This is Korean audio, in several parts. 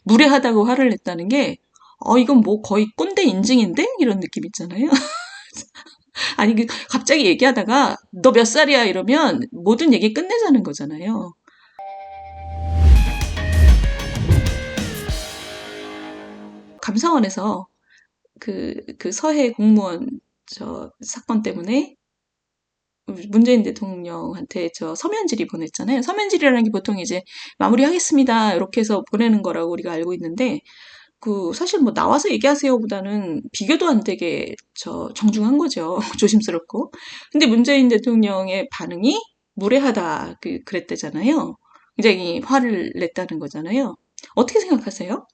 무례하다고 화를 냈다는 게, 이건 뭐 거의 꼰대 인증인데? 이런 느낌 있잖아요. 아니, 갑자기 얘기하다가, 너 몇 살이야? 이러면 모든 얘기 끝내자는 거잖아요. 감사원에서 그 서해 공무원 사건 때문에 문재인 대통령한테 서면 질의 보냈잖아요. 서면 질의라는 게 보통 이제 마무리하겠습니다. 이렇게 해서 보내는 거라고 우리가 알고 있는데, 사실 뭐 나와서 얘기하세요보다는 비교도 안 되게 정중한 거죠. 조심스럽고. 근데 문재인 대통령의 반응이 무례하다 그랬대잖아요. 굉장히 화를 냈다는 거잖아요. 어떻게 생각하세요?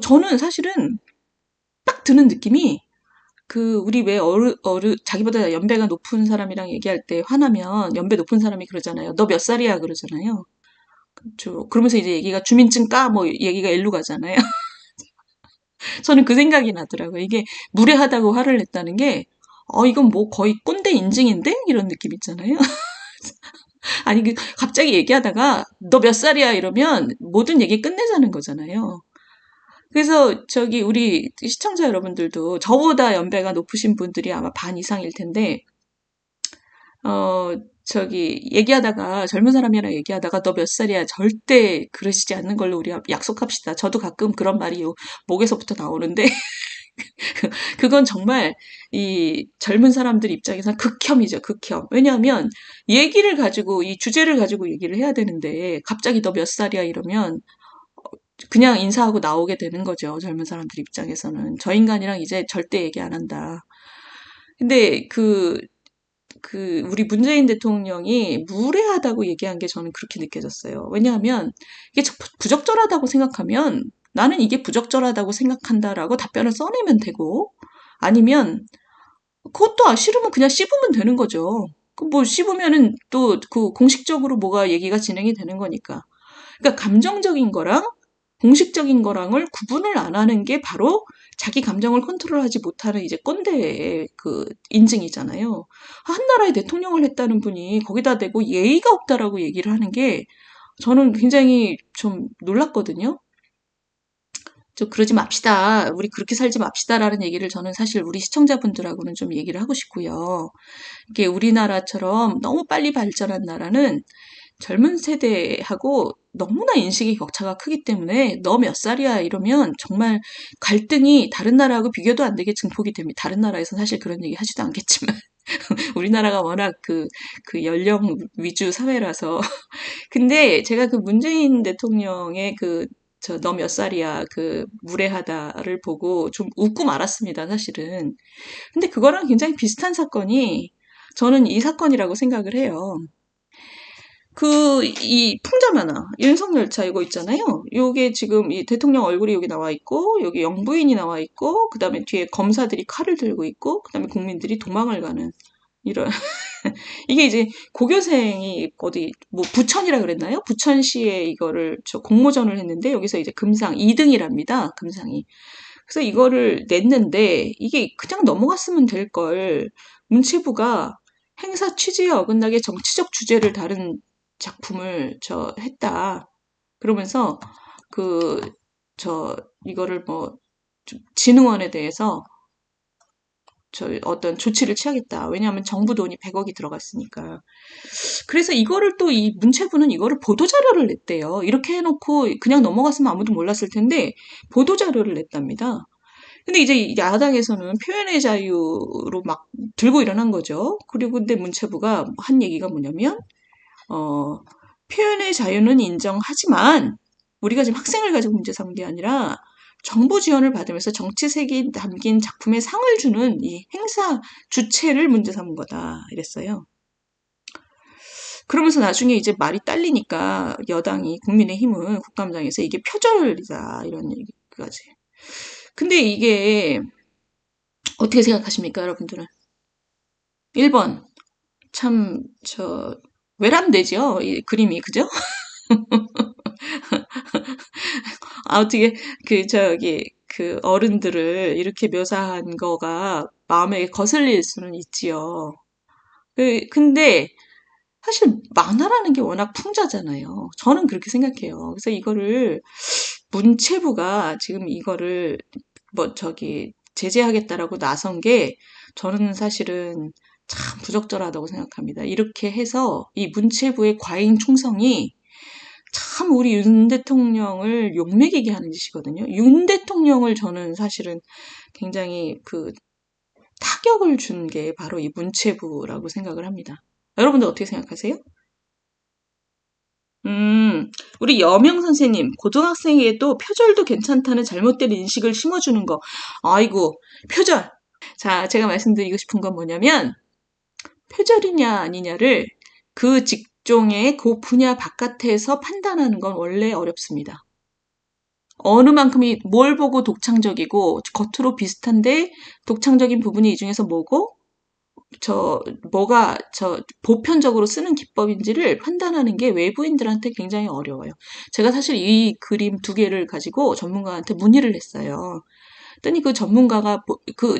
저는 사실은 딱 드는 느낌이 우리 왜 자기보다 연배가 높은 사람이랑 얘기할 때 화나면 연배 높은 사람이 그러잖아요. 너 몇 살이야? 그러잖아요. 그러면서 이제 얘기가 주민증 까? 뭐 얘기가 일로 가잖아요. 저는 그 생각이 나더라고요. 이게 무례하다고 화를 냈다는 게, 이건 뭐 거의 꼰대 인증인데? 이런 느낌 있잖아요. 아니, 갑자기 얘기하다가, 너 몇 살이야? 이러면 모든 얘기 끝내자는 거잖아요. 그래서 우리 시청자 여러분들도 저보다 연배가 높으신 분들이 아마 반 이상일 텐데, 어, 얘기하다가, 젊은 사람이랑 얘기하다가 너 몇 살이야? 절대 그러시지 않는 걸로 우리 약속합시다. 저도 가끔 그런 말이 목에서부터 나오는데, 그건 정말 이 젊은 사람들 입장에서 극혐이죠, 극혐. 왜냐하면 이 주제를 가지고 얘기를 해야 되는데, 갑자기 너 몇 살이야? 이러면 그냥 인사하고 나오게 되는 거죠, 젊은 사람들 입장에서는. 저 인간이랑 이제 절대 얘기 안 한다. 근데 우리 문재인 대통령이 무례하다고 얘기한 게 저는 그렇게 느껴졌어요. 왜냐하면 이게 부적절하다고 생각하면 나는 이게 부적절하다고 생각한다라고 답변을 써내면 되고 아니면 그것도 싫으면 그냥 씹으면 되는 거죠. 뭐 씹으면은 또 공식적으로 뭐가 얘기가 진행이 되는 거니까. 그러니까 감정적인 거랑 공식적인 거랑을 구분을 안 하는 게 바로 자기 감정을 컨트롤하지 못하는 이제 꼰대의 인증이잖아요. 한 나라의 대통령을 했다는 분이 거기다 대고 예의가 없다라고 얘기를 하는 게 저는 굉장히 좀 놀랐거든요. 그러지 맙시다. 우리 그렇게 살지 맙시다라는 얘기를 저는 사실 우리 시청자분들하고는 좀 얘기를 하고 싶고요. 이게 우리나라처럼 너무 빨리 발전한 나라는 젊은 세대하고 너무나 인식의 격차가 크기 때문에 너 몇 살이야 이러면 정말 갈등이 다른 나라하고 비교도 안 되게 증폭이 됩니다. 다른 나라에서는 사실 그런 얘기 하지도 않겠지만 우리나라가 워낙 연령 위주 사회라서 근데 제가 문재인 대통령의 너 몇 살이야 무례하다를 보고 좀 웃고 말았습니다, 사실은. 근데 그거랑 굉장히 비슷한 사건이 저는 이 사건이라고 생각을 해요. 이 풍자만화, 윤석열차 이거 있잖아요. 요게 지금 이 대통령 얼굴이 여기 나와 있고, 여기 영부인이 나와 있고, 그 다음에 뒤에 검사들이 칼을 들고 있고, 그 다음에 국민들이 도망을 가는, 이런. 이게 이제 고교생이 뭐 부천이라 그랬나요? 부천시에 이거를 공모전을 했는데, 여기서 이제 금상 2등이랍니다. 금상이. 그래서 이거를 냈는데, 이게 그냥 넘어갔으면 될 걸, 문체부가 행사 취지에 어긋나게 정치적 주제를 다룬 작품을 했다. 그러면서 그, 이거를 뭐, 진흥원에 대해서 어떤 조치를 취하겠다. 왜냐하면 정부 돈이 100억이 들어갔으니까. 그래서 이거를 또 이 문체부는 이거를 보도자료를 냈대요. 이렇게 해놓고 그냥 넘어갔으면 아무도 몰랐을 텐데, 보도자료를 냈답니다. 근데 이제 야당에서는 표현의 자유로 막 들고 일어난 거죠. 그리고 근데 문체부가 한 얘기가 뭐냐면, 표현의 자유는 인정하지만 우리가 지금 학생을 가지고 문제 삼은 게 아니라 정부 지원을 받으면서 정치색이 담긴 작품에 상을 주는 이 행사 주체를 문제 삼은 거다 이랬어요. 그러면서 나중에 이제 말이 딸리니까 여당이 국민의힘은 국감장에서 이게 표절이다 이런 얘기까지. 근데 이게 어떻게 생각하십니까, 여러분들은? 1번 참 외람되죠, 이 그림이 그죠? 어떻게 어른들을 이렇게 묘사한 거가 마음에 거슬릴 수는 있지요. 근데 사실 만화라는 게 워낙 풍자잖아요. 저는 그렇게 생각해요. 그래서 이거를 문체부가 지금 이거를 제재하겠다라고 나선 게 저는 사실은 참 부적절하다고 생각합니다. 이렇게 해서 이 문체부의 과잉 충성이 참 우리 윤 대통령을 욕먹이게 하는 짓이거든요. 윤 대통령을 저는 사실은 굉장히 타격을 준 게 바로 이 문체부라고 생각을 합니다. 여러분들 어떻게 생각하세요? 우리 여명 선생님, 고등학생에게도 표절도 괜찮다는 잘못된 인식을 심어주는 거. 아이고, 표절. 자, 제가 말씀드리고 싶은 건 뭐냐면, 표절이냐 아니냐를 그 직종의 그 분야 바깥에서 판단하는 건 원래 어렵습니다. 어느 만큼이 뭘 보고 독창적이고, 겉으로 비슷한데 독창적인 부분이 이 중에서 뭐고, 보편적으로 쓰는 기법인지를 판단하는 게 외부인들한테 굉장히 어려워요. 제가 사실 이 그림 두 개를 가지고 전문가한테 문의를 했어요. 그랬더니 그 전문가가,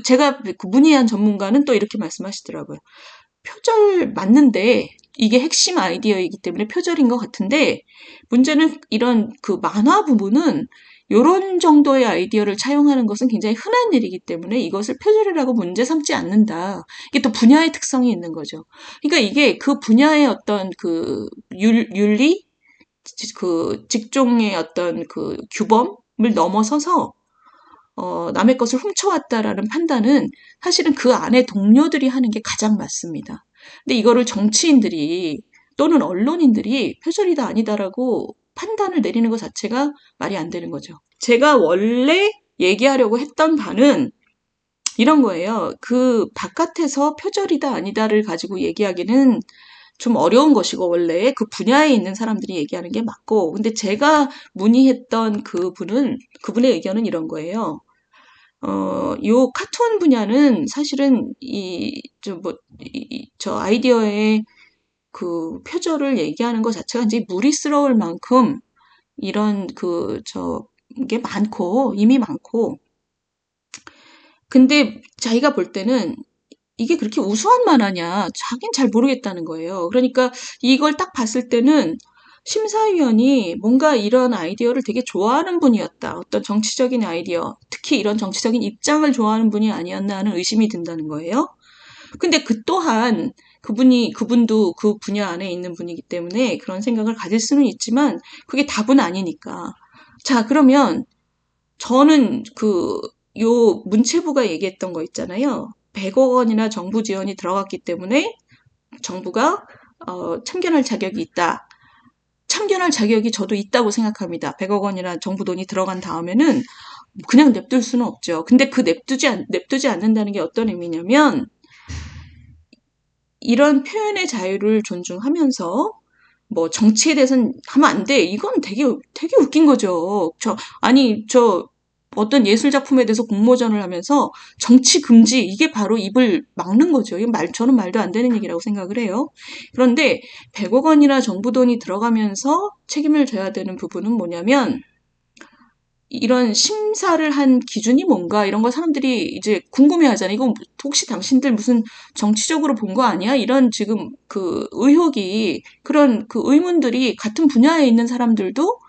제가 그 문의한 전문가는 또 이렇게 말씀하시더라고요. 표절 맞는데, 이게 핵심 아이디어이기 때문에 표절인 것 같은데, 문제는 이런 만화 부분은 요런 정도의 아이디어를 차용하는 것은 굉장히 흔한 일이기 때문에 이것을 표절이라고 문제 삼지 않는다. 이게 또 분야의 특성이 있는 거죠. 그러니까 이게 그 분야의 어떤 윤리, 직종의 어떤 규범을 넘어서서 남의 것을 훔쳐왔다라는 판단은 사실은 그 안에 동료들이 하는 게 가장 맞습니다. 근데 이거를 정치인들이 또는 언론인들이 표절이다 아니다라고 판단을 내리는 것 자체가 말이 안 되는 거죠. 제가 원래 얘기하려고 했던 바는 이런 거예요. 바깥에서 표절이다 아니다를 가지고 얘기하기는 좀 어려운 것이고, 원래 그 분야에 있는 사람들이 얘기하는 게 맞고, 근데 제가 문의했던 그분의 의견은 이런 거예요. 요 카툰 분야는 사실은 저 아이디어의 표절을 얘기하는 것 자체가 이제 무리스러울 만큼 이런 게 많고, 이미 많고. 근데 자기가 볼 때는 이게 그렇게 우수한 만화냐, 자긴 잘 모르겠다는 거예요. 그러니까 이걸 딱 봤을 때는 심사위원이 뭔가 이런 아이디어를 되게 좋아하는 분이었다. 어떤 정치적인 아이디어, 특히 이런 정치적인 입장을 좋아하는 분이 아니었나 하는 의심이 든다는 거예요. 근데 또한 그분도 그 분야 안에 있는 분이기 때문에 그런 생각을 가질 수는 있지만 그게 답은 아니니까. 자, 그러면 저는 요 문체부가 얘기했던 거 있잖아요. 100억 원이나 정부 지원이 들어갔기 때문에 정부가 참견할 자격이 있다. 참견할 자격이 저도 있다고 생각합니다. 100억 원이나 정부 돈이 들어간 다음에는 그냥 냅둘 수는 없죠. 근데 냅두지 않는다는 게 어떤 의미냐면 이런 표현의 자유를 존중하면서 정치에 대해서는 하면 안 돼. 이건 되게 웃긴 거죠. 어떤 예술 작품에 대해서 공모전을 하면서 정치 금지, 이게 바로 입을 막는 거죠. 저는 말도 안 되는 얘기라고 생각을 해요. 그런데 100억 원이나 정부 돈이 들어가면서 책임을 져야 되는 부분은 뭐냐면 이런 심사를 한 기준이 뭔가 이런 거 사람들이 이제 궁금해 하잖아요. 이거 혹시 당신들 무슨 정치적으로 본 거 아니야? 이런 지금 의혹이, 그런 의문들이 같은 분야에 있는 사람들도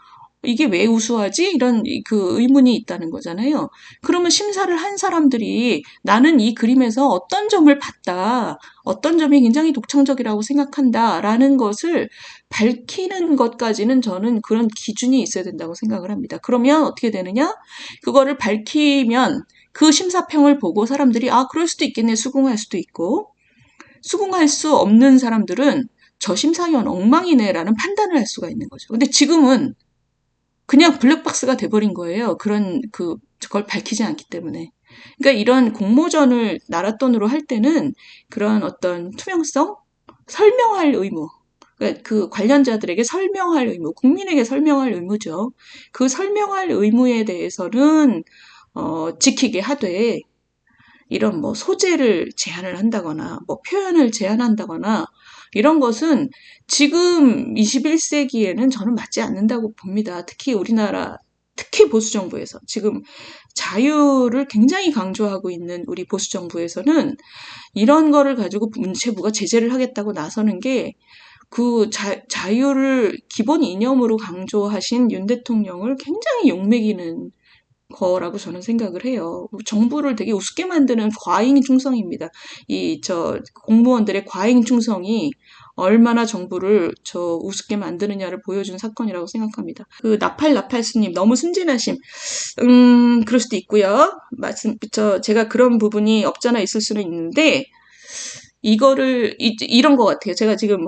이게 왜 우수하지? 이런 의문이 있다는 거잖아요. 그러면 심사를 한 사람들이 나는 이 그림에서 어떤 점을 봤다, 어떤 점이 굉장히 독창적이라고 생각한다라는 것을 밝히는 것까지는 저는 그런 기준이 있어야 된다고 생각을 합니다. 그러면 어떻게 되느냐? 그거를 밝히면 그 심사평을 보고 사람들이 그럴 수도 있겠네, 수긍할 수도 있고, 수긍할 수 없는 사람들은 저 심사위원 엉망이네라는 판단을 할 수가 있는 거죠. 근데 지금은 그냥 블랙박스가 돼버린 거예요. 그걸 밝히지 않기 때문에. 그러니까 이런 공모전을 나라 돈으로 할 때는 그런 어떤 투명성, 설명할 의무, 그러니까 관련자들에게 설명할 의무, 국민에게 설명할 의무죠. 그 설명할 의무에 대해서는 지키게 하되 이런 소재를 제한을 한다거나 표현을 제한한다거나 이런 것은 지금 21세기에는 저는 맞지 않는다고 봅니다. 특히 우리나라, 특히 보수정부에서 지금 자유를 굉장히 강조하고 있는 우리 보수정부에서는 이런 거를 가지고 문체부가 제재를 하겠다고 나서는 게 자유를 기본 이념으로 강조하신 윤 대통령을 굉장히 욕먹이는 거라고 저는 생각을 해요. 정부를 되게 우습게 만드는 과잉 충성입니다. 공무원들의 과잉 충성이 얼마나 정부를 우습게 만드느냐를 보여준 사건이라고 생각합니다. 나팔스님, 너무 순진하심. 그럴 수도 있고요. 제가 그런 부분이 없잖아 있을 수는 있는데, 이런 것 같아요. 제가 지금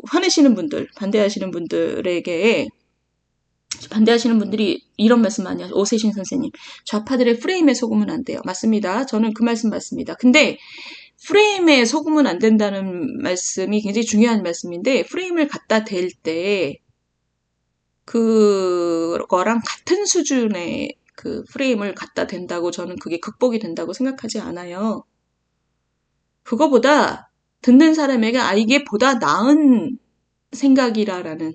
화내시는 분들, 반대하시는 분들이 이런 말씀 많이 하죠. 오세신 선생님, 좌파들의 프레임에 속으면 안 돼요. 맞습니다. 저는 그 말씀 맞습니다. 근데 프레임에 속으면 안 된다는 말씀이 굉장히 중요한 말씀인데, 프레임을 갖다 댈 때 그거랑 같은 수준의 그 프레임을 갖다 댄다고 저는 그게 극복이 된다고 생각하지 않아요. 그거보다 듣는 사람에게 이게 보다 나은 생각이라라는,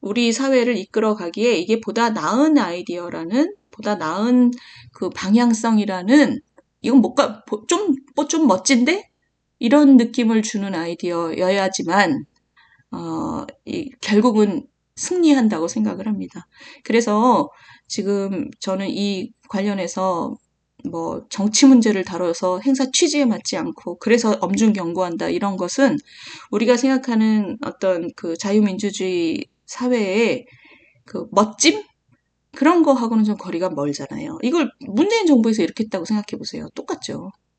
우리 사회를 이끌어가기에 이게 보다 나은 아이디어라는, 보다 나은 그 방향성이라는, 이건 좀 멋진데? 이런 느낌을 주는 아이디어여야지만, 결국은 승리한다고 생각을 합니다. 그래서 지금 저는 이 관련해서 정치 문제를 다뤄서 행사 취지에 맞지 않고 그래서 엄중 경고한다 이런 것은 우리가 생각하는 어떤 그 자유민주주의 사회의 그 멋짐? 그런 거하고는 좀 거리가 멀잖아요. 이걸 문재인 정부에서 이렇게 했다고 생각해 보세요. 똑같죠.